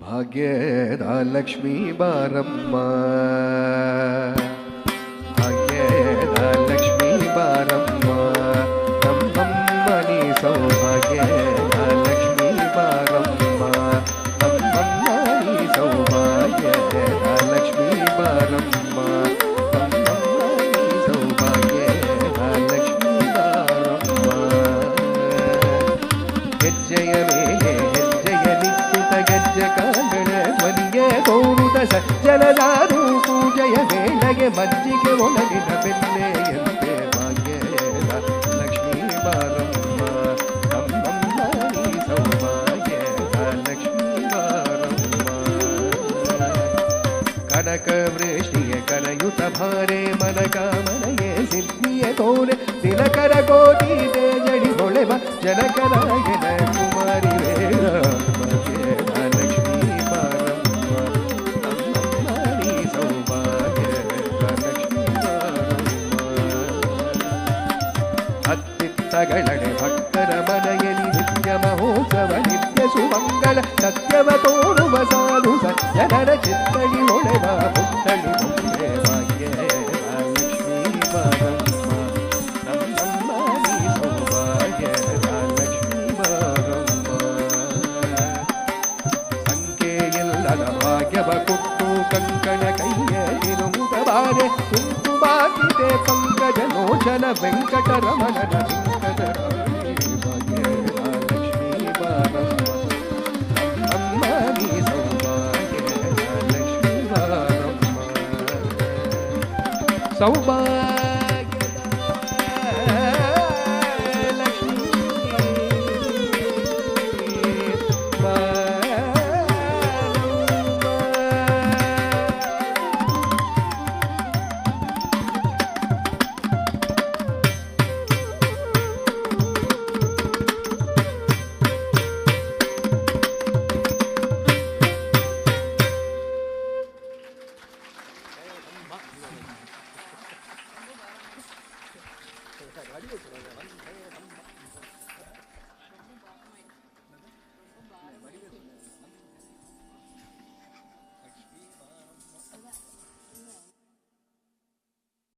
ಭಾಗ್ಯದ ಲಕ್ಷ್ಮೀ ಬಾರಮ್ಮ, ಭಾಗ್ಯದ ಲಕ್ಷ್ಮೀ ಬಾರಮ್ಮ, ನಮ್ಮಮ್ಮ ನೀ ಸೌಭಾಗ್ಯದ ಲಕ್ಷ್ಮೀ ಬಾರಮ್ಮ, ನಮ್ಮಮ್ಮ ನೀ ಸೌಭಾಗ್ಯದ ಲಕ್ಷ್ಮೀ ಬಾರಮ್ಮ, ನಮ್ಮಮ್ಮ ನೀ ಸೌಭಾಗ್ಯದ ಲಕ್ಷ್ಮೀ ಬಾರಮ್ಮ. ಹೆಜ್ಜೆಯ ಮೇಲೆ ಹೆಜ್ಜೆಯಲಿಕ್ಕುತ ಗೆಜ್ಜೆ ಕಾಂಗಣ ಧ್ವನಿಯ ತೋರುದ ಸಜ್ಜನದಾರು ಪೂಜೆಯ ವೇಳೆಗೆ ಮಜ್ಜಿಗೆ ಒಣಗಿನ ಬೆಣ್ಣೆಯಂತೆ ಭಾಗ್ಯದ ಲಕ್ಷ್ಮೀ ಬಾರಮ್ಮ, ನಮ್ಮಮ್ಮ ನೀ ಸೌಭಾಗ್ಯದ ಲಕ್ಷ್ಮೀ ಬಾರಮ್ಮ. ಕನಕ ವೃಷ್ಟಿಯ ಕರಯುತ ಭಾರೆ ಮನಕಾಮನೆಯೇ ಸಿದ್ಧಿಯ ತೋರೆ ತಿಲಕರ ಕೋಟಿ ತೇಜಡಿ ಹೊಳೆವ ಜನಕರಾಯನ ಕುಮಾರಿ ವೇದ ಭಾಗ್ಯದ ಲಕ್ಷ್ಮೀ ಬಾರಮ್ಮ, ನಮ್ಮಮ್ಮ ನೀ ಸೌಭಾಗ್ಯದ ಲಕ್ಷ್ಮೀ ಬಾರಮ್ಮ. ಅತ್ತಿತ್ತಗಳಡೆ ಭಕ್ತರ ಮನೆಯಲ್ಲಿ ನಿತ್ಯ ಮಹೋತ್ಸವ ನಿತ್ಯ ಸುಮಂಗಳ ಸತ್ಯವ ತೋರುವ ಸಾಧು ಸಜ್ಜನರ ಚಿತ್ತಡಿ ಹೊಳೆವ ಪುತ್ತಳಿ ಮುಂದೆ ಭಾಗ್ಯದ ಲಕ್ಷ್ಮೀ ಬಾರಮ್ಮ, ನಮ್ಮಮ್ಮ ನೀ ಸೌಭಾಗ್ಯದ ಲಕ್ಷ್ಮೀ ಬಾರಮ್ಮ. ಸಂಖ್ಯೆಯಿಲ್ಲದ ಭಾಗ್ಯವ ಕೊಟ್ಟು ಕಂಕಣ ಕೈಯಲ್ಲಿರುವುದ ಬಾರೆ ಕುಂಕುಮಾಕಿದೆ ಪಂಕಜ ಲೋಚನ ವೆಂಕಟರಮಣನ ವೆಂಕಟರಾಣಿ ಭಾಗ್ಯದ ಲಕ್ಷ್ಮೀ ಬಾರಮ್ಮ, ನಮ್ಮಮ್ಮ ನೀ ಸೌಭಾಗ್ಯದ ಲಕ್ಷ್ಮೀ ಬಾರಮ್ಮ. ಸೌಭಾಗ್ಯ